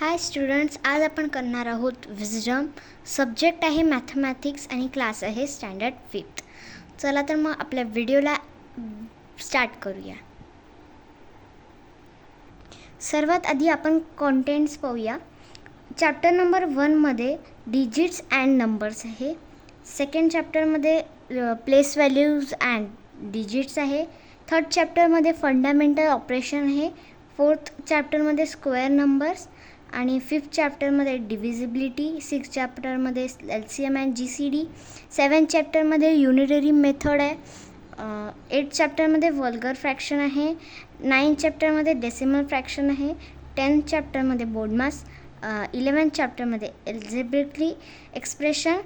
हाय students, आज आपण करणार आहोत विजडम. सब्जेक्ट आहे मॅथमॅटिक्स आणि क्लास आहे स्टँडर्ड 5th. चला तर मग आपल्या व्हिडिओला स्टार्ट करूया. सर्वात आधी आपण कॉन्टेंट्स पाहूया. चॅप्टर नंबर 1मध्ये डिजिट्स अँड नंबर्स आहे. सेकंड चॅप्टरमध्ये प्लेस व्हॅल्यूज अँड डिजिट्स आहे. थर्ड चॅप्टरमध्ये फंडामेंटल ऑपरेशन आहे. फोर्थ चॅप्टरमध्ये स्क्वेअर नंबर्स आणि फिफ्थ चॅप्टरमध्ये डिव्हिजिबिलिटी. सिक्स्थ चॅप्टरमध्ये LCM अँड GCD. सेवन्थ चॅप्टरमध्ये युनिटरी मेथड आहे. एट चॅप्टरमध्ये वल्गर फ्रॅक्शन आहे. नाईन्थ चॅप्टरमध्ये डेसिमल फ्रॅक्शन आहे. 10th चॅप्टरमध्ये बोर्डमास. 11th चॅप्टरमध्ये एल्जेब्रिकली एक्सप्रेशन.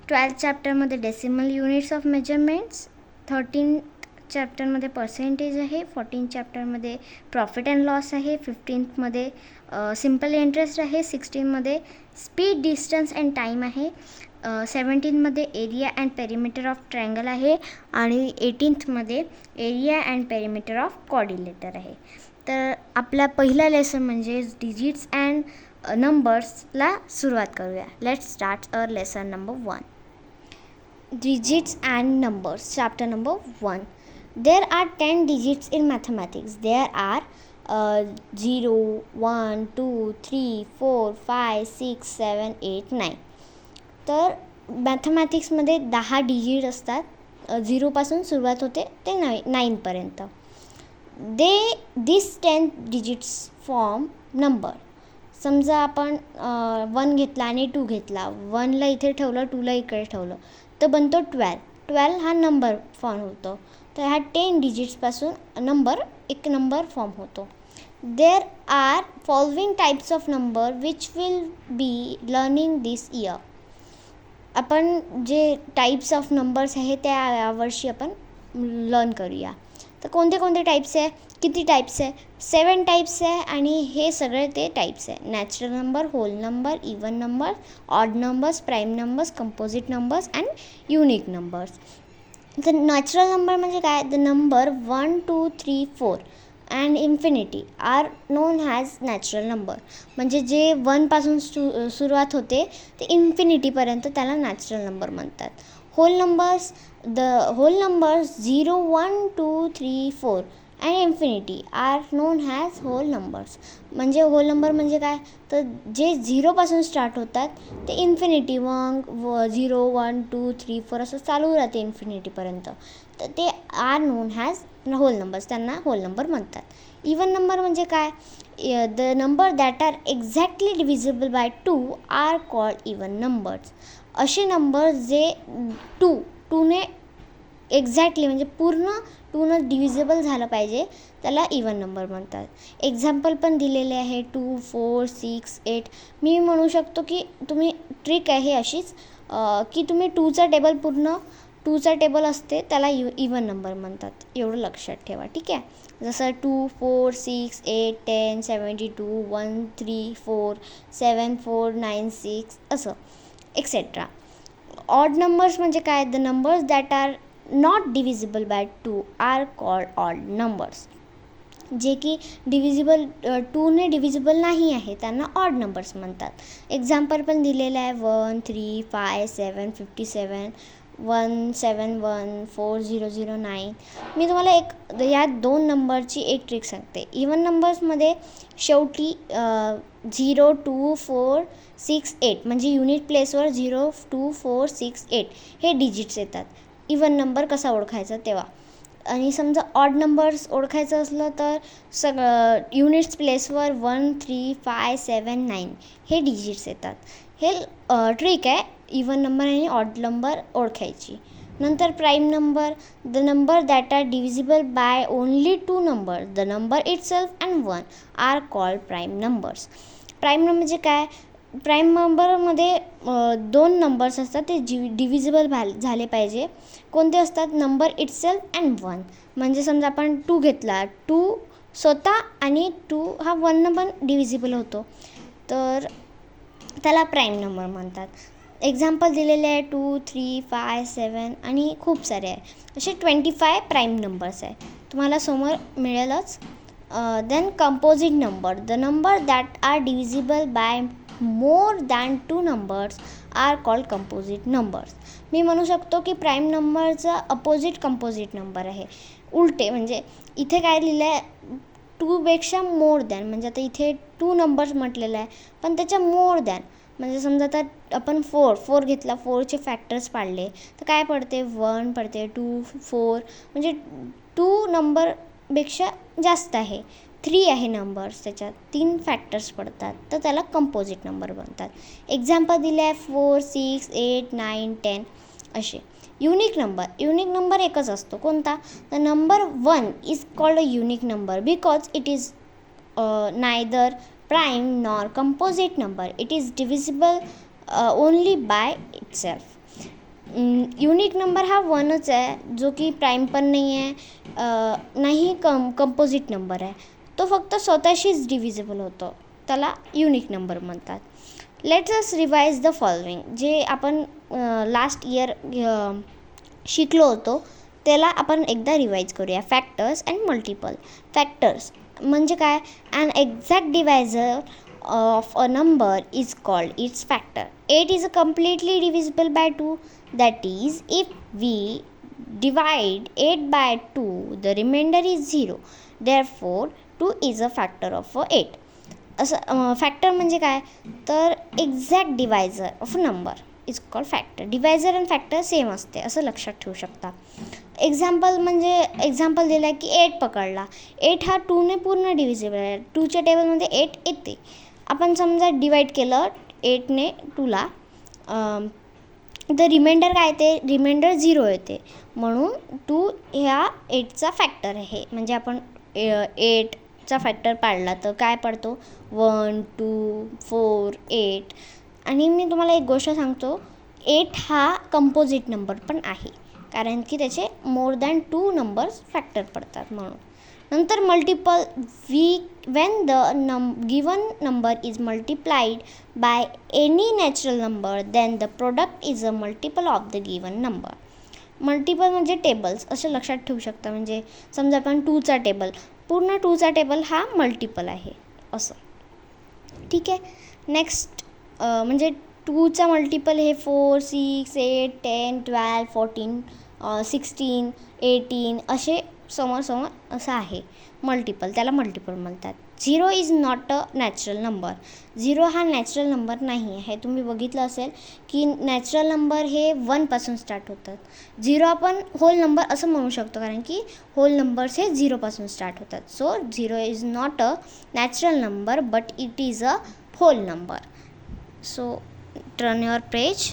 12th चॅप्टरमध्ये decimal units of measurements. 13th चॅप्टरमध्ये पर्सेंटेज आहे. 14th चॅप्टरमध्ये प्रॉफिट अँड लॉस आहे. 15thमध्ये सिम्पल इंटरेस्ट आहे. 16मध्ये स्पीड, डिस्टन्स अँड टाईम आहे. 17मध्ये area and perimeter of triangle आहे. आणि 18thमध्ये area and perimeter of quadrilateral आहे. तर आपला पहिला लेसन म्हणजे डिजिट्स अँड नंबर्सला सुरुवात करूया. Let's start our lesson number 1. Digits and numbers. Chapter number 1. There are 10 digits in mathematics. There are 0, 1, 2, 3, 4, 5, 6, 7, 8, 9. तर मॅथमॅटिक्समध्ये 10 डिजिट असतात. 0पासून सुरुवात होते ते 9पर्यंत. दिस 10 डिजिट्स फॉर्म नंबर. समजा आपण 1 घेतला आणि 2 घेतला. 1ला इथे ठेवलं, 2ला इकडे ठेवलं, तर बनतो 12 हा नंबर फॉर्म होतो. तर ह्या 10 डिजिट्सपासून एक नंबर फॉर्म होतो. There are following types of number which will be learning this year. आपण जे टाईप्स ऑफ नंबर्स आहे त्या यावर्षी आपण लर्न करूया. तर कोणते कोणते टाईप्स आहे, किती टाईप्स आहे? 7 टाईप्स आहे. आणि हे सगळे ते टाईप्स आहे. Natural number, whole number, even number, odd numbers, prime numbers, composite numbers and unique numbers. तर नॅचरल नंबर म्हणजे काय? The number 1, 2, 3, 4 and infinity are known as natural number. म्हणजे जे 1पासून सुरुवात होते ते इन्फिनिटीपर्यंत त्याला नॅचरल नंबर म्हणतात. Whole numbers, the whole numbers 0, 1, 2, 3, 4 and infinity are known as whole numbers. म्हणजे होल नंबर म्हणजे काय? तर जे 0पासून स्टार्ट होतात ते इन्फिनिटी 0, 1, 2, 3, 4 असं चालू राहते इन्फिनिटीपर्यंत. तर ते are known as whole numbers, त्यांना होल नंबर म्हणतात. इवन नंबर म्हणजे काय? The number that are exactly divisible by 2 are called even numbers. असे नंबर जे 2ने एक्झॅक्टली म्हणजे पूर्ण 2नं डिव्हिजिबल झालं पाहिजे त्याला इवन नंबर म्हणतात. एक्झाम्पल पण दिलेले आहे 2, 4, 6, 8. मी म्हणू शकतो की तुम्ही ट्रिक आहे अशीच की तुम्ही 2चा टेबल असते त्याला इवन नंबर म्हणतात. एवढं लक्षात ठेवा, ठीक आहे. जसं 2, 4, 6, 8, 10, 72, 1, 3, 4, 7, 4, 9, 6 असं एक्सेट्रा. ऑड नंबर्स म्हणजे काय? The numbers that are not divisible by 2 are called odd numbers. जे की 2ने डिव्हिजिबल नाही आहे त्यांना ऑड नंबर्स म्हणतात. एक्झाम्पल पण दिलेलं आहे 1, 3, 5, 7, 57, 171, 4009. मी तुम्हाला या 2 नंबरची एक ट्रिक सांगते. इवन नंबर्समध्ये शेवटी 0, 2, 4, 6, 8 म्हणजे युनिट प्लेसवर 0, 2, 4, 6, 8 हे डिजिट्स येतात. इवन नंबर कसा ओळखायचा तेव्हा. आणि समजा ऑड नंबर्स ओळखायचं असलं तर युनिट्स प्लेसवर 1, 3, 5, 7, 9 हे डिजिट्स येतात. हे ट्रिक आहे इवन नंबर आणि ऑड नंबर ओळखायची. नंतर prime number, the number that are divisible by only 2 number, the number itself and 1 are called prime numbers. Prime number म्हणजे काय? प्राईम नंबरमध्ये 2 नंबर्स असतात ते डिव्हिजिबल झाले पाहिजे. कोणते असतात? Number itself and 1. म्हणजे समजा आपण 2 घेतला, 2 स्वतः आणि 2 हा 1 पण डिव्हिजिबल होतो, तर त्याला प्राईम नंबर म्हणतात. एक्झाम्पल दिलेले आहे 2, 3, 5, 7 आणि खूप सारे आहे. असे 25 प्राईम नंबर्स आहे. तुम्हाला समोर मिळेलच. Then composite number, the number that are divisible by more than 2 numbers are called composite numbers. मी म्हणू शकतो की प्राईम नंबरचा अपोजिट कंपोजिट नंबर आहे. उलटे म्हणजे इथे काय लिहिलं आहे, 2पेक्षा मोर दॅन, म्हणजे आता इथे 2 नंबर्स म्हटलेलं आहे पण त्याच्या मोर दॅन, म्हणजे समजा आता आपण 4 घेतला, 4चे फॅक्टर्स पाडले तर काय पडते, 1 पडते, 2, 4, म्हणजे 2 नंबरपेक्षा जास्त आहे. 3 आहे नंबर्स, त्याच्यात 3 फॅक्टर्स पडतात तर त्याला कंपोजिट नंबर बनतात. एक्झाम्पल दिले आहे 4, 6, 8, 9, 10 असे. युनिक नंबर एकच असतो. कोणता? The number 1 is called a unique number because it is neither prime nor composite number. It is divisible only by itself. Unique number हा 1च आहे, जो की प्राईम पण नाही आहे, नाही कंपोजिट नंबर आहे. तो फक्त स्वतःशीच डिव्हिजिबल होतो, त्याला युनिक नंबर म्हणतात. Let's us revise the following. जे आपण लास्ट इयर शिकलो होतो त्याला आपण एकदा रिवाइज करूया. Factors and multiple. फॅक्टर्स म्हणजे काय? An exact divisor of a number is called its factor. 8 is completely divisible by 2. That is, if we divide 8 by 2, the remainder is 0. Therefore, 2 is a factor of 8. असं factor म्हणजे काय? तर exact divisor of a number is called factor. Divisor आणि factor same असते असं लक्षात ठेवू शकता. एक्झाम्पल दिलं आहे की 8 पकडला. 8 हा 2ने पूर्ण डिव्हिजिबल आहे. 2च्या टेबलमध्ये 8 येते. आपण समजा डिवाईड केलं 8ने 2ला, तर रिमाइंडर काय येते? रिमाइंडर 0 येते. म्हणून 2 ह्या 8चा फॅक्टर आहे. म्हणजे आपण 8चा फॅक्टर पाडला तर काय पडतो? 1, 2, 4, 8. आणि मी तुम्हाला एक गोष्ट सांगतो, 8 हा कंपोजिट नंबर पण आहे, कारण की त्याचे मोर दॅन 2 नंबर्स फॅक्टर पडतात म्हणून. नंतर multiple. when the given number is multiplied by any natural number, then the product is a multiple of the given number. Multiple म्हणजे टेबल्स असं लक्षात ठेवू शकता. म्हणजे समजा आपण 2चा टेबल, पूर्ण 2चा टेबल हा मल्टिपल आहे असं. ठीक आहे. नेक्स्ट म्हणजे 2चा मल्टिपल हे 4, 6, 8, 10, 12, 14, 16, 18 असे समोर असं आहे मल्टिपल, त्याला मल्टिपल म्हणतात. 0 is not a natural number. 0 हा नॅचरल नंबर नाही आहे. तुम्ही बघितलं असेल की नॅचरल नंबर हे 1पासून स्टार्ट होतात. 0 आपण होल नंबर असं म्हणू शकतो, कारण की होल नंबर्स हे 0पासून स्टार्ट होतात. So 0 is not a natural number but it is a whole number. So turn your page.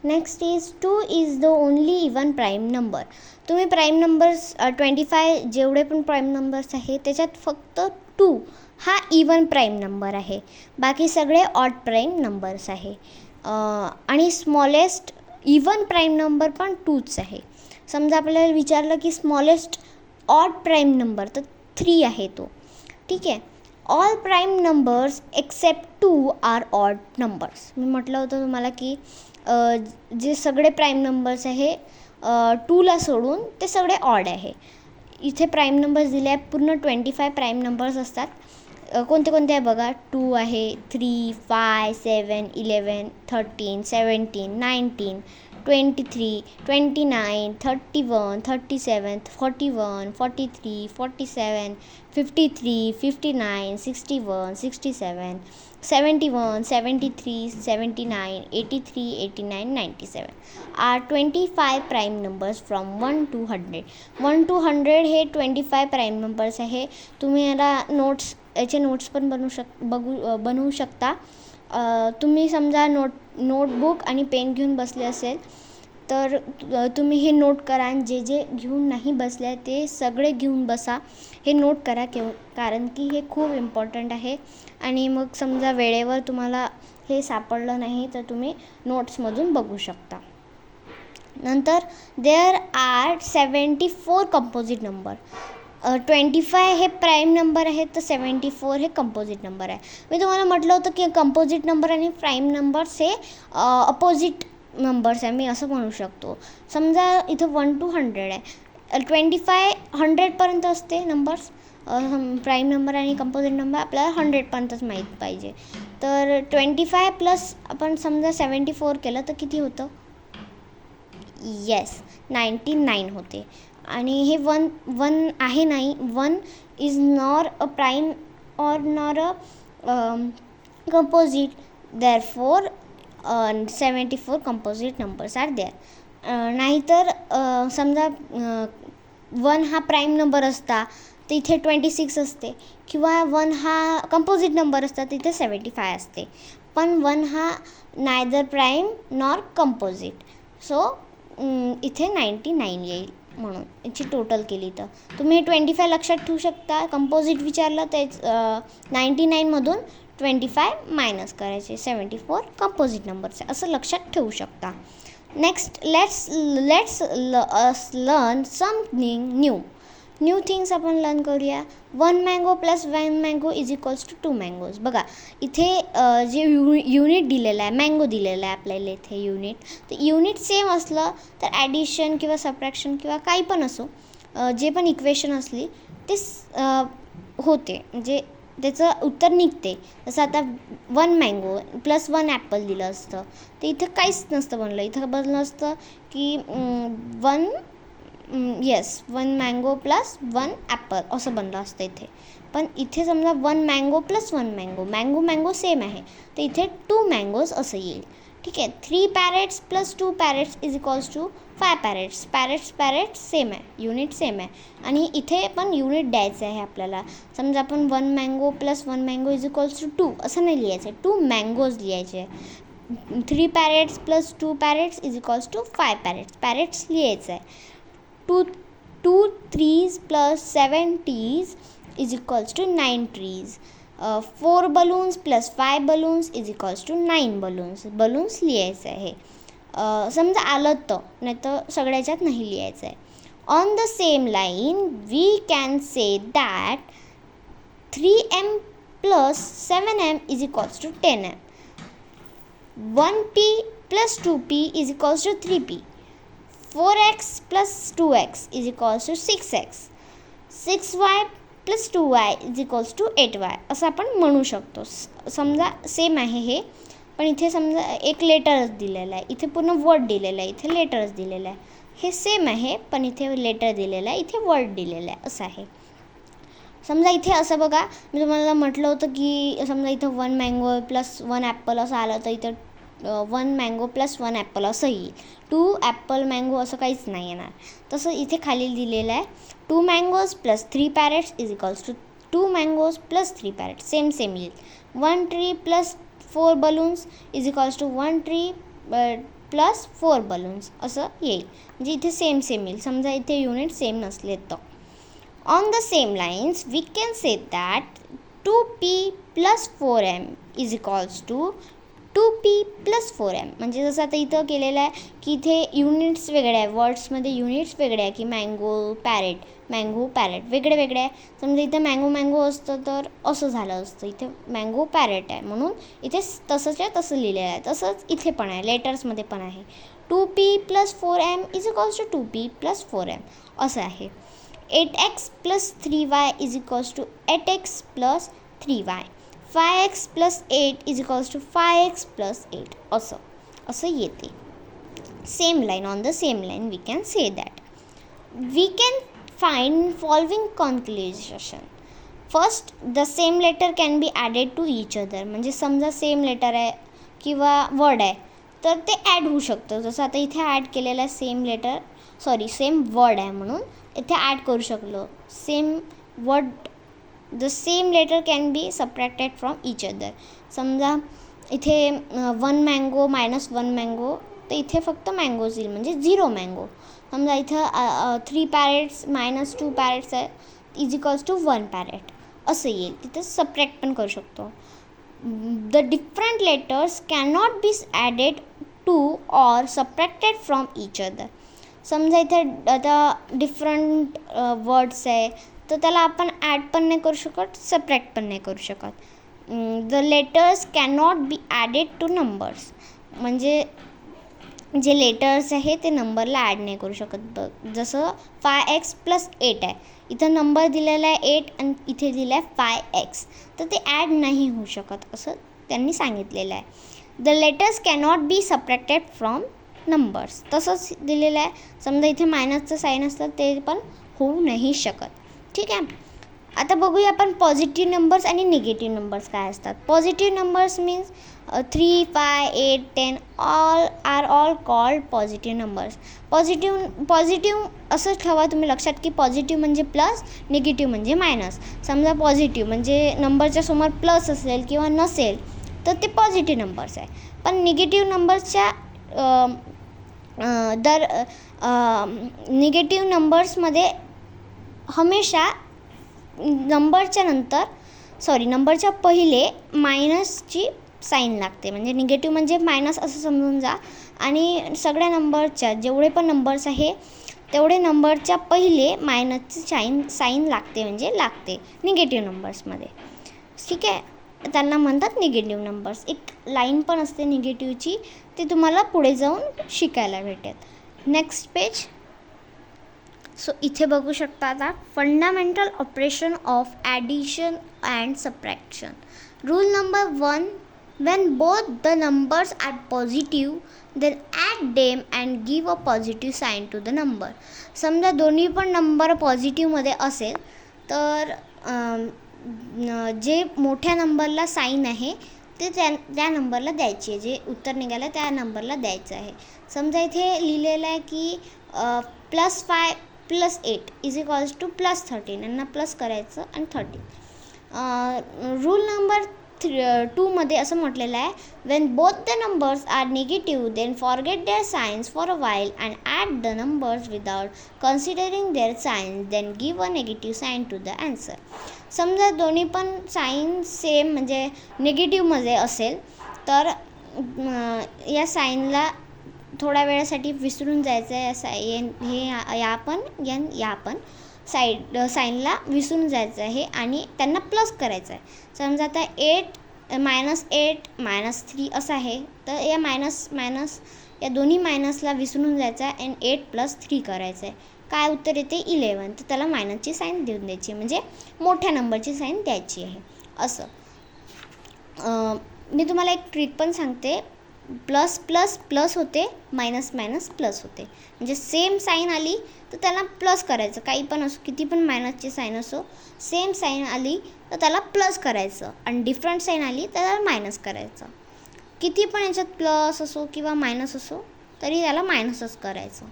Next is 2 is the only even prime number. तुम्ही प्राईम नंबर्स 25 जेवढे पण प्राईम नंबर्स आहे त्याच्यात फक्त 2 हा even prime number आहे. बाकी सगळे ऑड प्राईम नंबर्स आहे. आणि स्मॉलेस्ट इवन प्राईम नंबर पण 2च आहे. समजा आपल्याला विचारलं की स्मॉलेस्ट ऑड प्राईम नंबर, तर 3 आहे तो. ठीक आहे. All prime numbers except 2 are odd numbers. मी म्हटलं होतं तुम्हाला की जे सगळे प्राईम नंबर्स आहे 2ला सोडून ते सगळे ऑड आहे. इथे प्राईम नंबर्स दिले आहे, पूर्ण 25 प्राईम नंबर्स असतात. कोणते कोणते आहे बघा. 2 आहे, 3, 5, 7, 11, 13, 17, 19, 23, 29, 31, 37, 41, 43, 47, 53, 59, 61, 67, 71, 73, 79, 83, 89, 97 are 25 prime numbers from 1 to 100. 1 to 100 हे 25 प्राईम नंबर्स आहे. तुम्ही याचे नोट्स पण बनवू शकता. तुम्ही समजा नोटबुक आणि पेन घेऊन बसले असेल तर तुम्ही हे नोट करा, आणि जे जे घेऊन नाही बसले ते सगळे घेऊन बसा. हे नोट करा कारण की हे खूप इम्पॉर्टंट आहे. आणि मग समजा वेळेवर तुम्हाला हे सापडलं नाही तर तुम्ही नोट्समधून बघू शकता. नंतर देअर आर 74 कंपोजिट नंबर. 25 हे प्राईम नंबर आहे तर 74 हे कंपोजिट नंबर आहे. मी तुम्हाला म्हटलं होतं की कंपोजिट नंबर आणि प्राईम नंबर्स हे अपोजिट नंबर्स आहे, मी असं म्हणू शकतो. समजा इथं 1 to 100 आहे. 25 100पर्यंत असते नंबर्स, प्राईम नंबर आणि कंपोजिट नंबर आपल्याला 100पर्यंतच माहीत पाहिजे. तर 25 प्लस आपण समजा 74 केलं तर किती होतं? येस, 99 होते. आणि हे वन आहे नाही. 1 इज नॉर अ प्राईम और nor a composite, therefore 74 composite numbers are there. नाहीतर समजा 1 हा प्राईम नंबर असता तर इथे 26 असते, किंवा 1 हा कंपोजिट नंबर असता तिथे 75 असते. पण 1 हा neither prime nor composite, so इथे 99 येईल. म्हणून याची टोटल केली तर तुम्ही 25 लक्षात ठेवू शकता. कंपोजिट विचारलं तर 99मधून 25 मायनस करायचे, 74 कंपोजिट नंबरचे, असं लक्षात ठेवू शकता. Next let's learn something new things आपण लर्न करूया. 1 mango plus 1 mango is equals to 2 mangoes. बघा इथे जे युनिट दिलेलं आहे, मँगो दिलेलं आहे आपल्याला इथे युनिट, तर युनिट सेम असलं तर ॲडिशन किंवा सबट्रॅक्शन किंवा काही पण असो, जे पण इक्वेशन असली ते होते, म्हणजे त्याचं उत्तर निघते. जसं आता 1 मँगो प्लस 1 ॲपल दिलं असतं तर इथं काहीच नसतं बनलं. इथं बनलं असतं की 1 मँगो प्लस 1 ॲपल असं बनलं असतं इथे. पण इथे समजा 1 मँगो प्लस 1 मँगो सेम आहे, तर इथे 2 मँगोज असं येईल. ठीक आहे. 3 parrots plus 2 parrots is equals to 5 parrots. Parrots same आहे, युनिट सेम आहे. आणि इथे पण युनिट द्यायचं आहे आपल्याला. समजा आपण 1 mango plus 1 mango is equals to 2 असं नाही लिहायचं आहे, 2 मँगोज लिहायचे आहे. 3 parrots plus 2 parrots is equals to 5 pirates लिहायचं आहे. 2 trees plus 7 trees is equals to 9 trees. 4 balloons plus 5 balloons is equals to 9 balloons लिहायचं आहे. समजा आलं तर, नाही तर सगळ्याच्यात नाही लिहायचं आहे. On the same line we can say that 3m plus 7m is equals to 10m. 1p plus 2p is equals to 3p. 4x plus 2x is equals to 6x. 6y plus 2y is equals to 8y असं आपण म्हणू शकतो. समजा same आहे हे, पण इथे समजा एक लेटरच दिलेलं आहे, इथे पूर्ण वर्ड दिलेलं आहे, इथे लेटरच दिलेलं आहे. हे सेम आहे पण इथे लेटर दिलेलं आहे, इथे वर्ड दिलेलं आहे, असं आहे. समजा इथे असं बघा, मी तुम्हाला म्हटलं होतं की समजा इथं 1 मँगो प्लस 1 ॲपल असं आलं तर इथं 1 मँगो प्लस 1 ॲपल असं येईल. 2 ॲपल मँगो असं काहीच नाही येणार. तसं इथे खाली दिलेलं आहे 2 mangoes plus 3 parrots is equals to 2 mangoes plus 3 parrots. Same येईल. 1 tree plus 4 balloons is equals to 1 tree plus 4 balloons असं येईल. म्हणजे इथे सेम येईल. समजा इथे युनिट सेम नसले तर. On the same lines we can say that 2p plus 4m is equals to 2p plus 4m. म्हणजे जसं आता इथं केलेलं आहे की इथे युनिट्स वेगळे आहे, वर्ड्समध्ये युनिट्स वेगळे आहे, की मँगो पॅरेट वेगळे आहे. समजा इथं मँगो असतं तर असं झालं असतं, इथे मँगो पॅरेट आहे म्हणून इथे तसं लिहिलेलं आहे. तसंच इथे पण आहे, लेटर्समध्ये पण आहे. 2p plus 4m is equals to 2p plus 4m असं आहे. 8x plus 3y is equals to 8x plus 3y. 5x plus 8 is equals to 5x plus 8 असं येते. Same line, on the same line we can say that. We can find following conclusion. First, the same letter can be added to each other. म्हणजे समजा same letter आहे किंवा word आहे तर ते add होऊ शकतं. जसं आता इथे ॲड केलेलं आहे सेम वर्ड आहे म्हणून इथे ॲड करू शकलो. Same word, the same letter can be subtracted from each other. समजा इथे 1 मँगो मायनस 1 मँगो, तर इथे फक्त मँगोज येईल, म्हणजे 0 मँगो. समजा इथं 3 पॅरेट्स मायनस 2 पॅरेट्स आहे इज इक्वल्स टू 1 पॅरेट असं येईल. तिथे सबट्रॅक्ट पण करू शकतो. The different letters cannot be added to or subtracted from each other. समजा इथे आता डिफरंट वर्ड्स आहे तर त्याला आपण ॲड पण नाही करू शकत, सबट्रॅक्ट पण नाही करू शकत. The letters cannot be added two numbers. म्हणजे जे लेटर्स आहे ते नंबरला ॲड नाही करू शकत. जसं 5x प्लस 8 आहे, इथं नंबर दिलेला आहे 8 आणि इथे दिला आहे 5x, तर ते ॲड नाही होऊ शकत असं त्यांनी सांगितलेलं आहे. The letters cannot be subtracted from numbers, तसंच दिलेलं आहे. समजा इथे मायनसचं साईन असलं ते पण होऊ नाही शकत. ठीक आहे. आता बघूया आपण पॉझिटिव्ह नंबर्स आणि निगेटिव्ह नंबर्स काय असतात. Positive numbers means 3, 5, 8, 10 all called positive numbers. Positive असं ठेवा तुम्ही लक्षात की पॉझिटिव्ह म्हणजे प्लस, निगेटिव्ह म्हणजे मायनस. समजा पॉझिटिव्ह म्हणजे नंबरच्या समोर प्लस असेल किंवा नसेल तर ते पॉझिटिव्ह नंबर्स आहे. पण निगेटिव्ह नंबर्सच्या निगेटिव्ह नंबर्समध्ये हमेशा नंबरच्या पहिले मायनसची साईन लागते. म्हणजे निगेटिव्ह म्हणजे मायनस असं समजून जा. आणि सगळ्या नंबरच्या जेवढे पण नंबर्स आहे तेवढे नंबरच्या पहिले मायनसची साईन लागते, म्हणजे लागते निगेटिव्ह नंबर्समध्ये. ठीक आहे. त्यांना म्हणतात निगेटिव्ह नंबर्स. एक लाईन पण असते निगेटिव्हची, ते तुम्हाला पुढे जाऊन शिकायला भेटेल. Next page. सो इथे बघू शकता आता fundamental operation of addition and subtraction. Rule number 1, when both the numbers are positive then add them and give a positive sign to the number. समजा दोन्ही पण नंबर पॉझिटिव्हमध्ये असेल तर जे मोठ्या नंबरला साईन आहे ते त्या नंबरला द्यायची आहे. जे उत्तर निघालं त्या नंबरला द्यायचं आहे. समजा इथे लिहिलेलं आहे की +5 + 8 = +13. यांना प्लस करायचं आणि 13. रूल नंबर 2 असं म्हटलेलं आहे, when both the numbers are negative then forget their signs for a while and add the numbers without considering their signs, then give a negative sign to the answer. समजा दोन्ही पण sine same म्हणजे निगेटिव्हमध्ये असेल तर या साईनला थोड्या वेळासाठी विसरून जायचं आहे. या पण साईनला विसरून जायचं आहे आणि त्यांना प्लस करायचं आहे. समजा आता 8 -8 -3 असं आहे, तर या मायनस या दोन्ही मायनसला विसरून जायचं आहे आणि 8 + 3 करायचं आहे. काय उत्तर येते 11. तर त्याला मायनसची साईन देऊन द्यायची, म्हणजे मोठ्या नंबरची साईन द्यायची आहे. असं मी तुम्हाला एक ट्रिक पण सांगते. प्लस होते, मायनस प्लस होते. म्हणजे सेम साईन आली तर त्याला प्लस करायचं. काही पण असो, किती पण मायनसची साईन असो, सेम साईन आली तर त्याला प्लस करायचं आणि डिफरंट साईन आली तर त्याला मायनस करायचं. किती पण याच्यात प्लस असो किंवा मायनस असो तरी त्याला मायनसच करायचं.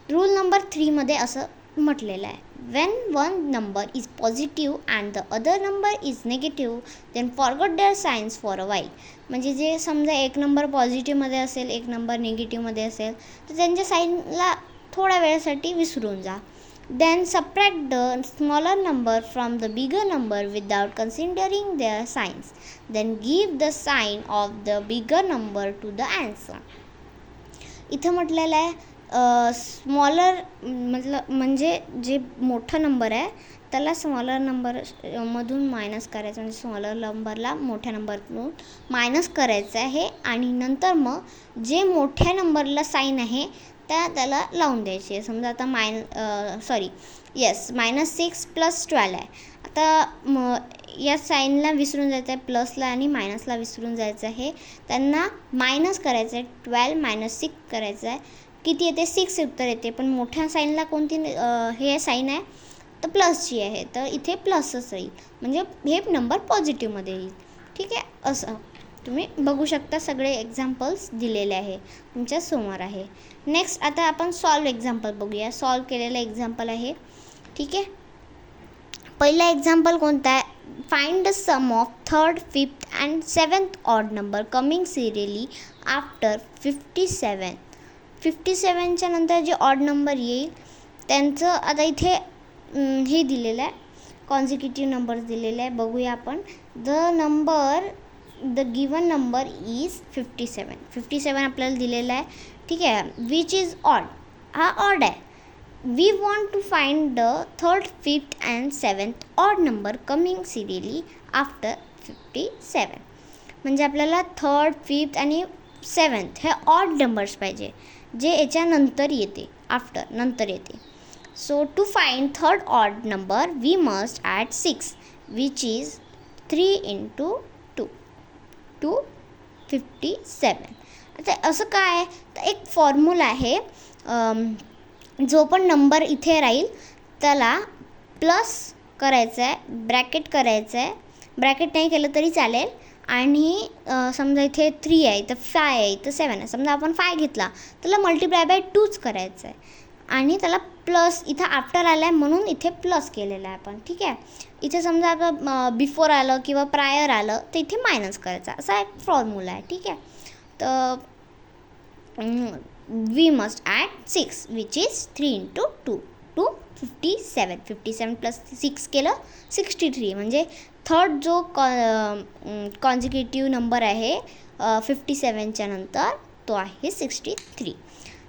रूल नंबर 3 असं म्हटलेलं आहे, when one number is positive and the other number is negative then forget their signs for a while. म्हणजे जे समजा एक नंबर पॉझिटिव्हमध्ये असेल, एक नंबर निगेटिव्हमध्ये असेल तर त्यांच्या साईनला थोड्या वेळासाठी विसरून जा. then subtract the smaller number from the bigger number without considering their signs, then give the sign of the bigger number to the answer. इथं म्हटलेलं आहे स्मॉलर म्हणजे जे मोठा नंबर आहे त्याला स्मॉलर नंबरमधून मायनस करायचं. म्हणजे स्मॉलर नंबरला मोठ्या नंबरमधून मायनस करायचं आहे आणि नंतर मग जे मोठ्या नंबरला साईन आहे त्याला लावून द्यायची आहे. समजा आता -6 + 12 आहे. आता या साईनला विसरून जायचं आहे, प्लसला आणि मायनसला विसरून जायचं आहे. त्यांना मायनस करायचं आहे. 12 - 6 करायचं आहे. किती येते 6 उत्तर येते. पण मोठ्या साईनला कोणती हे साईन आहे तर प्लसची आहे, तर इथे प्लसच राहील. म्हणजे हे नंबर पॉझिटिव्हमध्ये येईल. ठीक आहे. असं तुम्ही बघू शकता. सगळे एक्झाम्पल्स दिलेले आहे तुमच्या समोर आहे. नेक्स्ट आता आपण सॉल्व एक्झाम्पल बघूया. सॉल्व केलेलं एक्झाम्पल आहे. ठीक आहे. पहिला एक्झाम्पल कोणता आहे, find the sum of 3rd, 5th and 7th odd number coming serially after 57. 57च्या नंतर जे ऑड नंबर येईल त्यांचं आता इथे हे दिलेलं आहे, कॉन्झिक्युटिव्ह नंबर्स दिलेले आहे. बघूया आपण. The given number is 57. 57 आपल्याला दिलेला आहे. ठीक आहे. विच इज ऑड, हा ऑड आहे. We want to find the 3rd, 5th and 7th odd number coming serially after 57. म्हणजे आपल्याला 3rd, 5th आणि 7th हे ऑड नंबर्स पाहिजे जे याच्यानंतर येते, नंतर येते. So to find third odd number, we must add 6, which is 3 into 2, 257. आता असं काय, तर एक फॉर्म्युला आहे, जो पण नंबर इथे राहील त्याला प्लस करायचं आहे, ब्रॅकेट करायचं आहे, ब्रॅकेट नाही केलं तरी चालेल, आणि समजा इथे 3 आहे, इथं 5 आहे, इथं 7 आहे, समजा आपण 5 घेतला त्याला मल्टिप्लाय बाय 2च करायचं आहे, आणि त्याला प्लस इथं आफ्टर आला आहे म्हणून इथे प्लस केलेलं आहे आपण. ठीक आहे, इथे समजा आता बिफोर आलं किंवा प्रायर आलं तर इथे मायनस करायचा, असा एक फॉर्म्युला आहे. ठीक आहे, तर we must add 6, which is 3 into 2, 257. 57 plus 6 केलं 63, म्हणजे थर्ड जो कॉन्झिक्युटिव्ह नंबर आहे 57च्या नंतर तो आहे 63.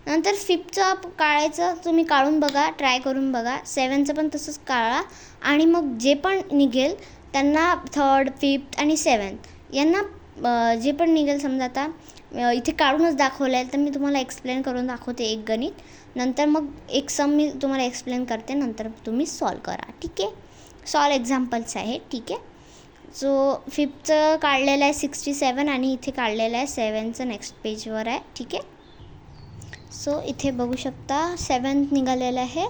नंतर 5चं काढायचं, तुम्ही काढून बघा, ट्राय करून बघा. 7चं पण तसंच काढा, आणि मग जे पण निघेल त्यांना थर्ड, 5th आणि 7th यांना जे पण निघेल, समजा आता इथे काढूनच दाखवलं आहे तर मी तुम्हाला एक्सप्लेन करून दाखवते एक गणित, नंतर मग एक सम मी तुम्हाला एक्सप्लेन करते, नंतर तुम्ही सॉल्व करा. ठीक आहे, सॉल्व एक्झाम्पल्स आहे. ठीक आहे, सो 5चं काढलेलं आहे 67, आणि इथे काढलेलं आहे 7चं नेक्स्ट पेजवर आहे. ठीक आहे, सो इथे बघू शकता 7th निघालेलं आहे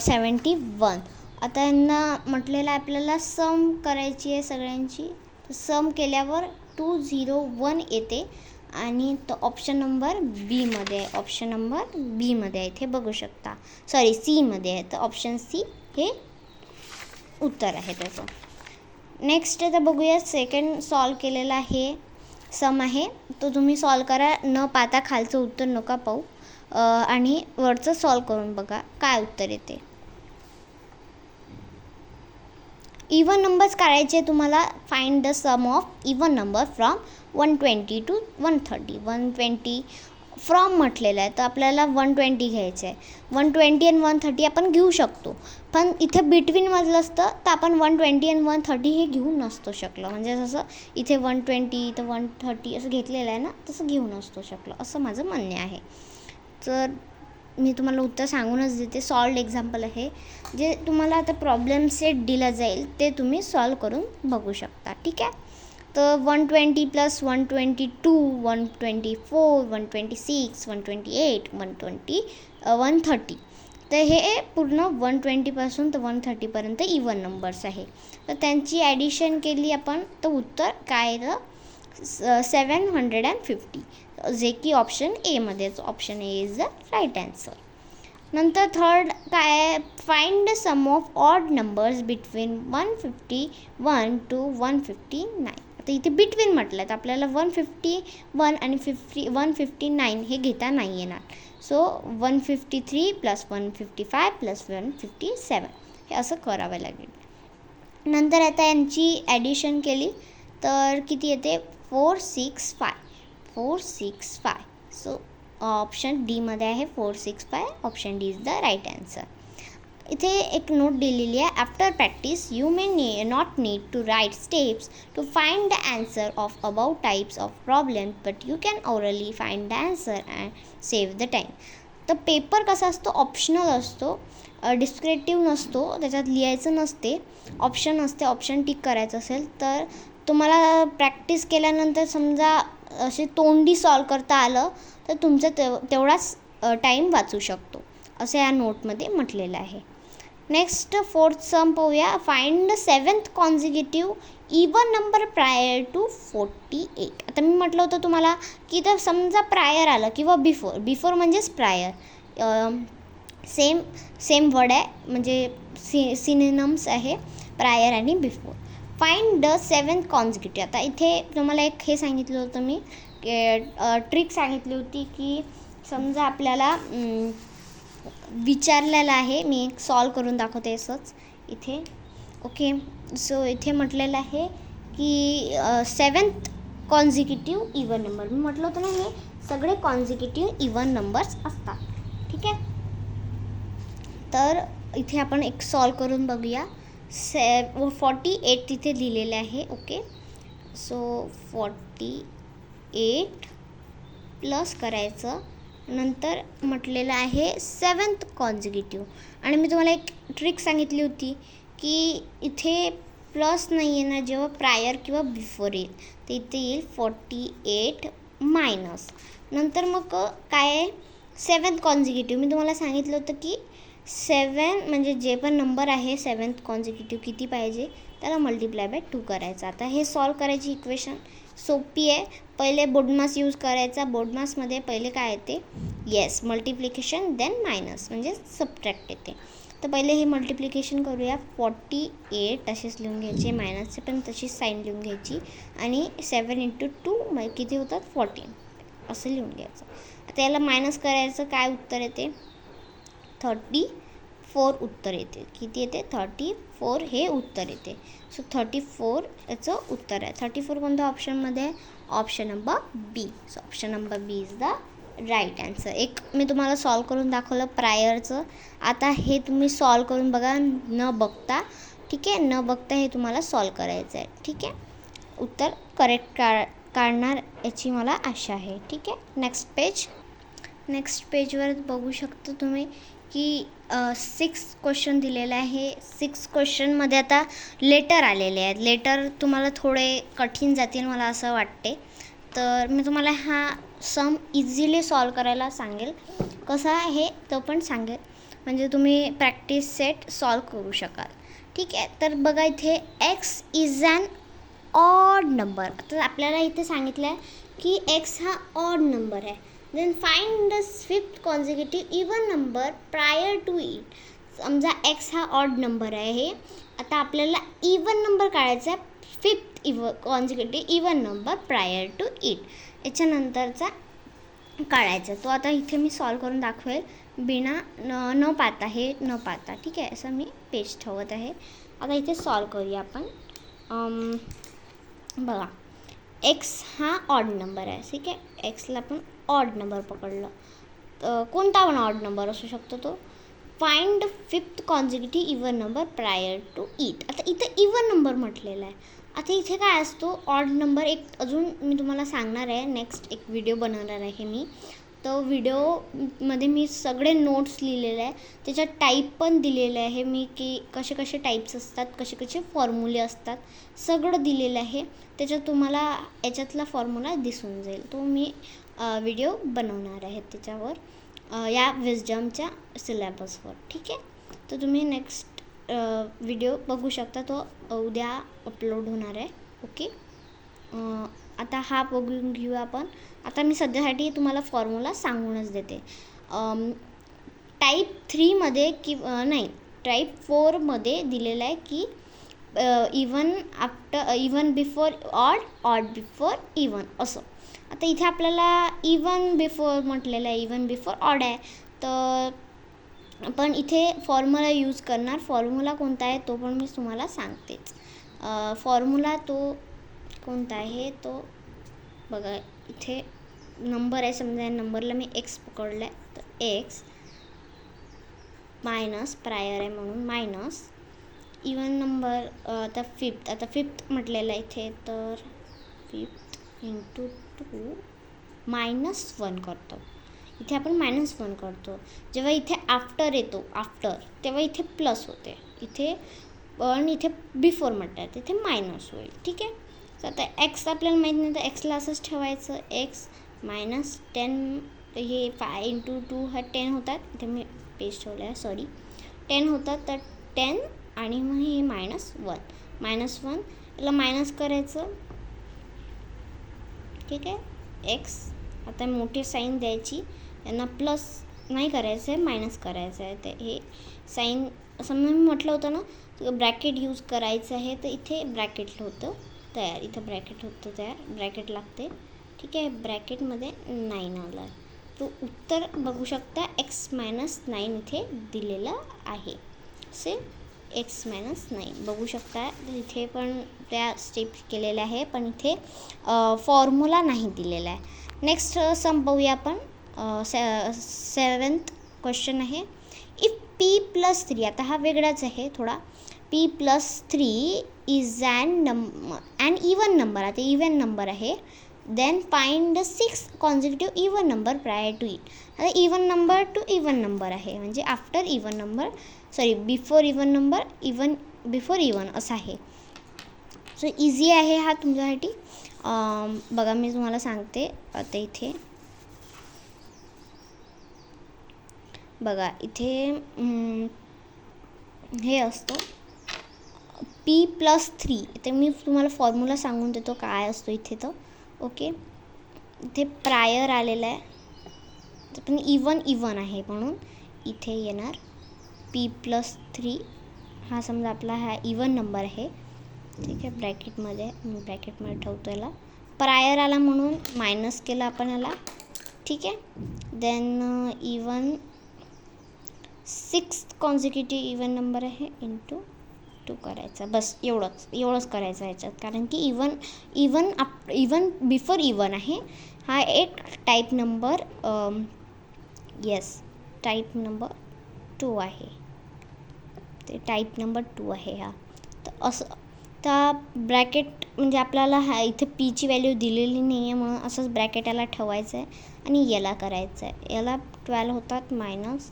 71. आता यांना म्हटलेलं आहे आपल्याला सम करायची आहे सगळ्यांची, तर सम केल्यावर 201 येते, आणि तो ऑप्शन नंबर बीमध्ये आहे, ऑप्शन नंबर बीमध्ये आहे, इथे बघू शकता, सॉरी सीमध्ये आहे, तर ऑप्शन सी हे उत्तर आहे त्याचं. नेक्स्ट आता बघूया, सेकंड सॉल्व केलेला आहे सम आहे, तो तुम्ही सॉल्व करा, न पाहता खालचं उत्तर नका पाहू, आणि वरचं सॉल्व करून बघा काय उत्तर येते. इवन नंबर्स काढायचे तुम्हाला. Find the sum of even number from 120 to 130. 120 from म्हटलेलं आहे, तर आपल्याला 120 घ्यायचं आहे. 120 आणि 130 आपण घेऊ शकतो, पण इथे बिटवीनमधलं असतं तर आपण 120 आणि 130 हे घेऊ नसतो शकलो, म्हणजे जसं इथे 120 तर 130 असं घेतलेलं आहे ना, तसं घेऊ नसतो शकलो, असं माझं म्हणणे आहे. तर मी तुम्हाला उत्तर सांगूनच देते. सॉल्व्ड एक्झाम्पल आहे, जे तुम्हाला आता प्रॉब्लेम सेट दिला जाईल ते तुम्ही सॉल्व करून बघू शकता. ठीक आहे, तर 120 + 122, 124, 126, 128, 130, तर हे पूर्ण 120पासून तर 130पर्यंत इवन नंबर्स आहे. तर त्यांची ॲडिशन केली आपण तर उत्तर काय येतं, 750, जे की ऑप्शन एमध्येच, option A is the right answer. नंतर थर्ड काय, find the sum of odd numbers between 151 to 159. आता इथे बिटवीन म्हटलं तर आपल्याला 151 आणि 159 हे घेता नाही येणार, सो 153 + 155 + 157 हे असं करावं लागेल. नंतर आता यांची ॲडिशन केली तर किती येते, 465. सो ऑप्शन डीमध्ये आहे 465, option D is the right answer. इथे एक नोट दिलेली आहे, after practice you may not need to write steps to find the answer of about types of problem, but you can orally find the answer and save the time. तर paper कसा असतो, optional असतो, descriptive नसतो, त्याच्यात लिहायचं नसते, option असते. Option tick करायचं असेल तर तुम्हाला प्रॅक्टिस केल्यानंतर समजा असे तोंडी सॉल्व करता आलं तर तुमचं तेवढाच टाईम वाचू शकतो, असं या नोटमध्ये म्हटलेलं आहे. नेक्स्ट फोर्थ सम पाहूया. Find the 7th consecutive even number prior to 48. आता मी म्हटलं होतं तुम्हाला की तर समजा प्रायर आलं किंवा बिफोर म्हणजेच प्रायर, सेम वर्ड आहे, म्हणजे सिनोनिम्स आहे प्रायर आणि before. Find the 7th consecutive. आता इथे तुम्हाला एक हे सांगितलं होतं मी, ट्रिक सांगितली होती की समजा आपल्याला विचारलेलं आहे, मी एक सॉल्व करून दाखवते असंच इथे. ओके, सो इथे म्हटलेलं आहे की 7th कॉन्झिक्युटिव्ह इवन नंबर. मी म्हटलं होतं ना, हे सगळे कॉन्झिक्युटिव्ह इवन नंबर्स असतात. ठीक आहे, तर इथे आपण एक सॉल्व करून बघूया. 48 तिथे लिहिलेले आहे. ओके, सो 48 प्लस करायचं नंतर म्हटलेलं आहे 7th कॉन्झिक्युटिव्ह. आणि मी तुम्हाला एक ट्रिक सांगितली होती की इथे प्लस नाही आहे ना, जेव्हा प्रायर किंवा बिफोर येईल तर इथे येईल 48 मायनस. नंतर मग काय आहे 7th कॉन्झिक्युटिव्ह. मी तुम्हाला सांगितलं होतं की 7 म्हणजे जे पण नंबर आहे 7th कॉन्झिक्युटिव्ह किती पाहिजे त्याला मल्टिप्लाय बाय 2 करायचं. आता हे सॉल्व करायची इक्वेशन सोपी आहे. पहिले बोर्डमास यूज करायचा. बोर्डमासमध्ये पहिले काय येते, येस मल्टिप्लिकेशन देन मायनस म्हणजे सबट्रॅक्ट येते. तर पहिले हे मल्टिप्लिकेशन करूया. 48 असेच लिहून घ्यायचे, मायनसचे पण तशीच साईन लिहून घ्यायची आणि 7 × 2 किती होतात 14 असं लिहून घ्यायचं. आता याला मायनस करायचं, काय उत्तर येते 34 उत्तर येते. किती येते 34 हे उत्तर येते. सो 34 याचं उत्तर आहे. 34 कोणत्या ऑप्शनमध्ये आहे, option number B. So option number B is the right answer. एक मी तुम्हाला सॉल्व करून दाखवलं प्रायरचं. आता हे तुम्ही सॉल्व करून बघा न बघता, ठीक आहे, न बघता हे तुम्हाला सॉल्व करायचं आहे. ठीक आहे, उत्तर करेक्ट काढणार याची मला आशा आहे. ठीक आहे, नेक्स्ट पेजवर बघू शकता तुम्ही की 6 क्वेश्चन दिलेले आहे. 6 क्वेश्चनमध्ये आता लेटर आलेले आहेत. लेटर तुम्हाला थोडे कठीण जातील मला असं वाटते. तर मी तुम्हाला हा सम इझिली सॉल्व करायला सांगेल. कसा आहे तो पण सांगेल, म्हणजे तुम्ही प्रॅक्टिस सेट सॉल्व करू शकाल. ठीक आहे, तर बघा इथे X is an odd number. आता आपल्याला इथे सांगितलं आहे की एक्स हा ऑड नंबर आहे. Then find the 5th consecutive even number prior to it. समजा एक्स हा ऑड नंबर आहे. आता आपल्याला इवन नंबर काढायचा आहे, 5th consecutive even number prior to it याच्यानंतरचा काढायचा. तो आता इथे मी सॉल्व करून दाखवेल बिना न पाहता. ठीक आहे, असं मी पेज ठेवत आहे. आता इथे सॉल्व करूया आपण. बघा एक्स हा ऑड नंबर आहे. ठीक आहे, एक्सला आपण ऑड नंबर पकडलं तर कोणता पण ऑड नंबर असू शकतो तो. Find 5th consecutive even number prior to it. आता इथे इवन नंबर म्हटलेला आहे. आता इथे काय असतो ऑड नंबर. एक अजून मी तुम्हाला सांगणार आहे, नेक्स्ट एक व्हिडिओ बनवणार आहे मी. तो व्हिडिओमध्ये मी सगळे नोट्स लिहिलेले आहे, त्याच्यात टाईप पण दिलेलं आहे मी की कसे टाईप्स असतात, कसे फॉर्म्युले असतात, सगळं दिलेलं आहे. त्याच्यात तुम्हाला याच्यातला फॉर्म्युला दिसून जाईल. तो मी व्हिडिओ बनवणार आहे त्याच्यावर, या विजडमच्या सिलेबसवर. ठीक आहे, तर तुम्ही नेक्स्ट व्हिडिओ बघू शकता. तो उद्या अपलोड होणार आहे. ओके, आता हा बघून घेऊया आपण. आता मी सध्यासाठी तुम्हाला फॉर्म्युला सांगूनच देते. टाईप 3मध्ये टाईप 4मध्ये दिलेलं आहे की even before odd, odd before even असं. आता इथे आपल्याला इवन बिफोर म्हटलेलं आहे, इवन बिफोर ऑड आहे. तर आपण इथे फॉर्म्युला यूज करणार. फॉर्म्युला कोणता आहे तो पण मी तुम्हाला सांगतेच. फॉर्म्युला तो कोणता आहे तो बघा. इथे नंबर आहे, समजा या नंबरला मी एक्स पकडला आहे, तर एक्स मायनस प्रायर आहे म्हणून मायनस इवन नंबर. आता 5th म्हटलेलं आहे इथे, तर 5 × 2 -1 करतो. इथे आपण -1 करतो. जेव्हा इथे आफ्टर येतो तेव्हा इथे प्लस होते. इथे बिफोर म्हटलं तिथे मायनस होईल. ठीक आहे, तर आता एक्स आपल्याला माहीत नाही तर एक्सला असंच ठेवायचं. एक्स -10 हे 5 × 2 हा 10 होतात. इथे मी पेज ठेवलं आहे, सॉरी 10 होतात. तर 10 आणि मग हे -1 याला मायनस करायचं. ठीक आहे, एक्स आता मोठी साईन द्यायची, यांना प्लस नाही करायचं आहे, मायनस करायचं आहे. तर हे साईन समजा मी म्हटलं होतं ना ब्रॅकेट यूज करायचं आहे, तर इथे ब्रॅकेट होतं तयार, ब्रॅकेट लागते. ठीक आहे, ब्रॅकेटमध्ये 9 आला. तो उत्तर बघू शकता x -9 इथे दिलेलं आहे. x -9 बघू शकता. इथे पण त्या स्टेप्स केलेल्या आहे, पण इथे फॉर्म्युला नाही दिलेला आहे. नेक्स्ट सम बघूया आपण. 7th क्वेश्चन आहे. इफ p+3, आता हा वेगळाच आहे थोडा. p+3 is an even number. आता इवन नंबर आहे then find the 6 consecutive even number prior to it. आता even number to even number आहे, म्हणजे after even number, sorry before even number, even before even असं आहे. So easy आहे हा तुमच्यासाठी. बघा मी तुम्हाला सांगते. आता इथे बघा, इथे हे असतो P+3. तर मी तुम्हाला फॉर्म्युला सांगून देतो काय असतो इथे. तर ओके, इथे प्रायर आलेलं आहे, तर पण इवन आहे म्हणून इथे येणार P+3. हा समजा आपला हा इवन नंबर आहे, ठीक आहे. ब्रॅकेटमध्ये ठेवतो याला. प्रायर आला म्हणून मायनस केलं आपण याला, ठीक आहे. Then even 6 consecutive even number आहे इंटू 2 करायचा. बस एवढंच करायचं याच्यात, कारण की इवन बिफोर इवन आहे. हा एक टाईप नंबर टाईप नंबर 2 आहे. ते टाईप नंबर 2 आहे हा. तर असं तर ब्रॅकेट म्हणजे आपल्याला हा इथे पीची व्हॅल्यू दिलेली नाही आहे, म्हणून असंच ब्रॅकेट याला ठेवायचं आहे आणि याला करायचं आहे. याला 12 होतात मायनस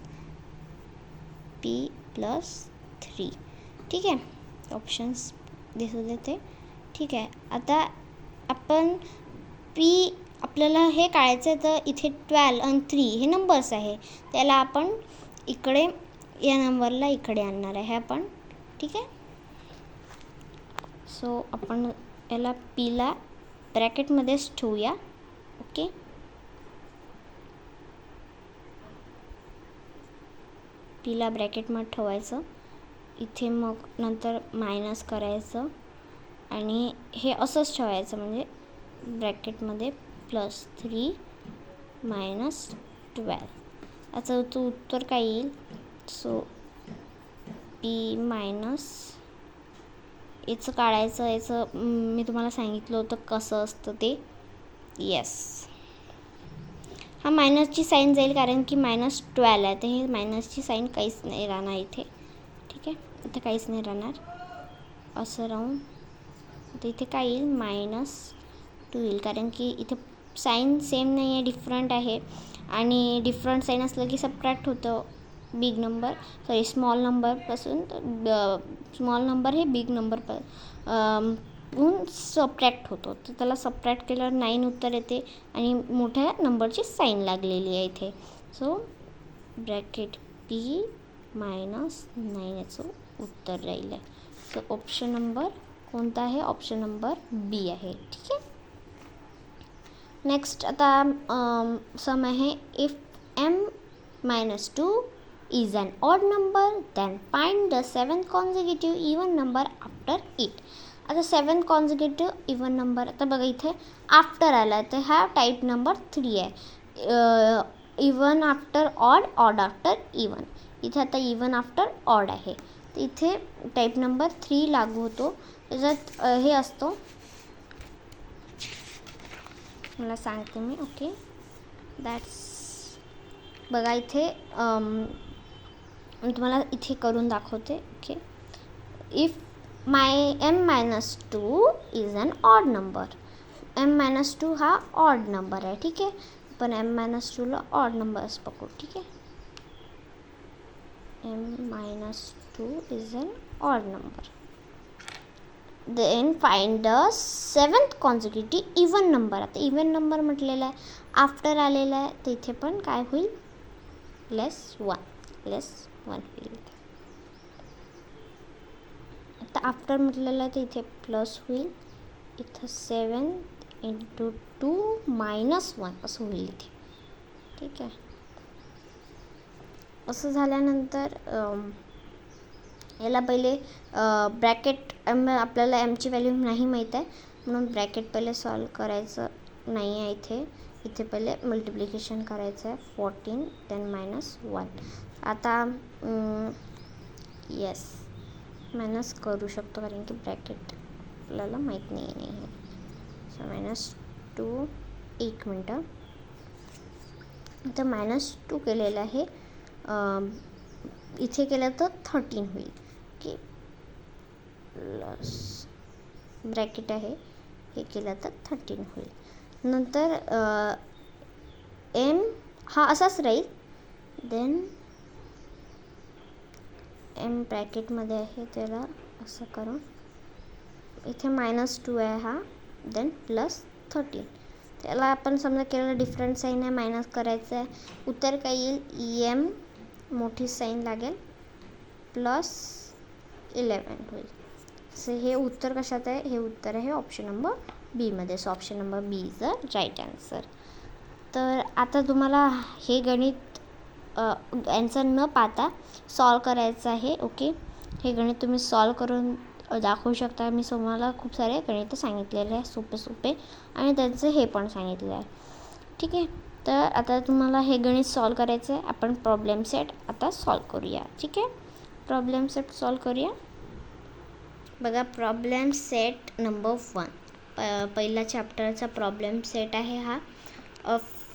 P+3, ठीक आहे. ऑप्शन्स दिसू देते, ठीक आहे. आता आपण आपल्याला हे काढायचं आहे, तर इथे 12 आणि 3 हे नंबर्स आहे, त्याला आपण इकडे या नंबरला इकडे आणणार आहे आपण, ठीक आहे. सो आपण याला पीला ब्रॅकेटमध्येच ठेवूया. ओके, पीला ब्रॅकेटमध्ये ठेवायचं. इथे मग नंतर मायनस करायचं आणि हे असंच ठेवायचं, म्हणजे ब्रॅकेटमध्ये +3 मायनस 12. याचं उत्तर काय येईल? सो P मायनस याचं काढायचं. याचं मी तुम्हाला सांगितलं होतं कसं असतं ते. येस, हा मायनसची साईन जाईल, कारण की -12 आहे, तर हे मायनसची साईन काहीच नाही राहणार इथे, ठीक आहे. इथे काहीच नाही राहणार, असं राहून तर इथे काय येईल? -2 येईल, कारण की इथे साईन सेम नाही आहे, डिफरंट आहे. आणि डिफरंट साईन असलं की सबट्रॅक्ट होतं बिग नंबर, सॉरी स्मॉल नंबरपासून. स्मॉल नंबर हे बिग नंबर सबट्रॅक्ट होतो, तर त्याला सबट्रॅक्ट केल्यावर 9 उत्तर येते आणि मोठ्या नंबरची साईन लागलेली आहे इथे. सो ब्रॅकेट P -9 याचं उत्तर राहील आहे. सो ऑप्शन नंबर कोणता आहे? ऑप्शन नंबर B आहे, ठीक आहे. नेक्स्ट आता सम आहे. If m-2 is an odd number, then find the 7th consecutive even number after it. आता 7th consecutive even number, आता बघा इथे आफ्टर आला आहे, तर हा टाईप नंबर 3 आहे. Even after odd, odd after even. इथे आता इवन आफ्टर ऑड आहे, तर इथे टाईप नंबर 3 लागू होतो. त्याच्यात हे असतो, मला सांगते मी. ओके, दॅट्स बघा इथे मी तुम्हाला इथे करून दाखवते. Okay, if m-2 is an odd number. m-2 हा ऑड नंबर आहे, ठीक आहे. पण m-2 ला ऑड नंबर्स पकडू, ठीक आहे. m-2 is an odd number. Then find the 7th consecutive even number. आता इवन नंबर म्हटलेला आहे, आफ्टर आलेला आहे, तर इथे पण काय होईल? +1 होईल. आता आफ्टर म्हटलेलं आहे, तर इथे प्लस होईल. इथं 7 × 2 -1 असं होईल इथे, ठीक आहे. असं झाल्यानंतर याला पहिले ब्रॅकेट आपल्याला एमची व्हॅल्यू नाही माहीत आहे, म्हणून ब्रॅकेट पहिले सॉल्व करायचं नाही आहे. इथे पहिले मल्टिप्लिकेशन करायचं आहे. 14 10 -1. आता येस मायनस करू शकतो, कारण की ब्रॅकेट आपल्याला माहीत नाही आहे. सो -2, 1 मिनटं. इथं -2 केलेलं आहे, इथे केलं तर 13 होईल, की प्लस ब्रॅकेट आहे, हे केलं तर 13 होईल. नंतर एम हा असाच राहील. देन एम ब्रॅकेटमध्ये आहे त्याला असं करून इथे -2 आहे हा. देन +13 त्याला आपण समजा केलं डिफरंट साईन आहे, मायनस करायचं आहे. उत्तर काय येईल, एम मोठी साईन लागेल +11 होईल. सो हे उत्तर कशात आहे, हे उत्तर आहे ऑप्शन नंबर बीमध्ये. So option number B is the right answer. तर आता तुम्हाला हे गणित आन्सर न पाहता सॉल्व करायचं आहे. ओके, हे गणित तुम्ही सॉल्व करून दाखवू शकता. मी तुम्हाला खूप सारे गणित सांगितलेले आहे सोपे आणि त्यांचं हे पण सांगितलं आहे. ठीक आहे, तर आता तुम्हाला हे गणित सॉल्व करायचं आहे. आपण प्रॉब्लेम सेट आता सॉल्व करूया. ठीक आहे, प्रॉब्लेम सेट सॉल्व करूया. बघा, प्रॉब्लेम सेट नंबर 1 पहिला चॅप्टरचा प्रॉब्लेम सेट आहे हा.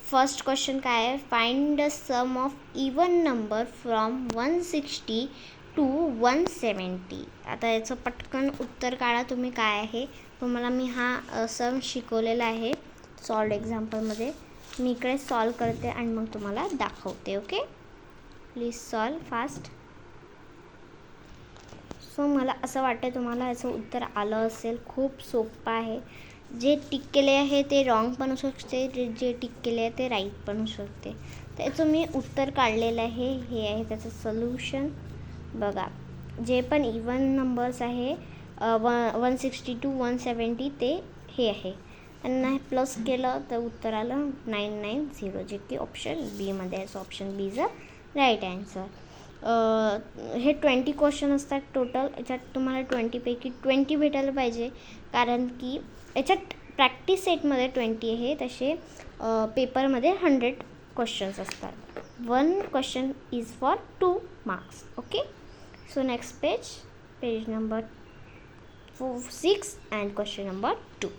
फर्स्ट क्वेश्चन काय आहे, find the sum of even number from 160 to 170. आता याचं पटकन उत्तर काढा तुम्ही. काय आहे, तुम्हाला मी हा सम शिकवलेला आहे सॉल्ड एक्झाम्पलमध्ये. मी इकडे सॉल्व करते आणि मग तुम्हाला दाखवते. Okay, please solve fast. So मला असं वाटतं तुम्हाला याचं उत्तर आलं असेल. खूप सोपं आहे. जे टिक केले आहे ते रॉंग पण असू शकते, जे टिक केले आहे ते राईट पण असू शकते. त्याचं मी उत्तर काढलेलं आहे. हे आहे त्याचं सोल्युशन. बघा, जे पण इवन नंबर्स आहे 160 to 170 ते हे आहे. त्यांना प्लस केलं तर उत्तर आलं 990, जे की ऑप्शन बीमध्ये आहे. So option B is a right answer. हे 20 क्वेश्चन असतात टोटल. याच्यात तुम्हाला 20पैकी 20 भेटायला पाहिजे, कारण की याच्यात प्रॅक्टिस सेटमध्ये 20 आहे, तसे पेपरमध्ये 100 क्वेश्चन्स असतात. 1 question is for 2 marks. Okay, so next page number 6 अँड क्वेश्चन नंबर 2.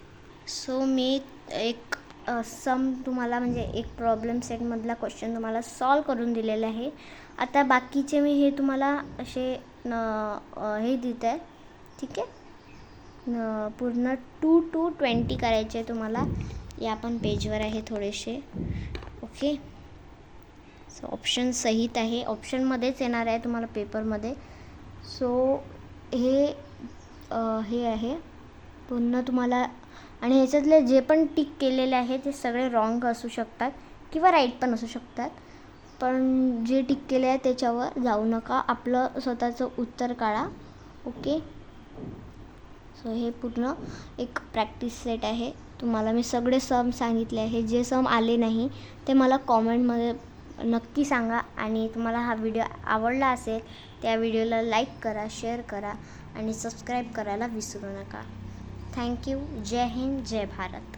सो मी एक सम तुम्हाला म्हणजे एक प्रॉब्लेम सेटमधला क्वेश्चन तुम्हाला सॉल्व करून दिलेला आहे. आता बाकीचे मी हे तुम्हाला असे हे देत आहे. ठीक आहे, पूर्ण 2 to 20 करायचे तुम्हाला. या पण पेजवर आहे थोडेसे. ओके, सो ऑप्शन सहित आहे, ऑप्शनमध्येच येणार आहे तुम्हाला पेपरमध्ये. सो हे आहे पूर्ण तुम्हाला. आणि ह्याच्यातले जे पण टिक केलेले आहे ते सगळे रॉंग असू शकतात किंवा राईट पण असू शकतात. पण जे टिक केले आहे त्याच्यावर जाऊ नका, आपलं स्वतःचं उत्तर काढा. ओके, सो हे पूर्ण एक प्रॅक्टिस सेट आहे. तुम्हाला मी सगळे सम सांगितले आहे. जे सम आले नाही ते मला कॉमेंटमध्ये नक्की सांगा. आणि तुम्हाला हा व्हिडिओ आवडला असेल त्या व्हिडिओला लाईक करा, शेअर करा आणि सबस्क्राईब करायला विसरू नका. थँक्यू. जय हिंद, जय भारत.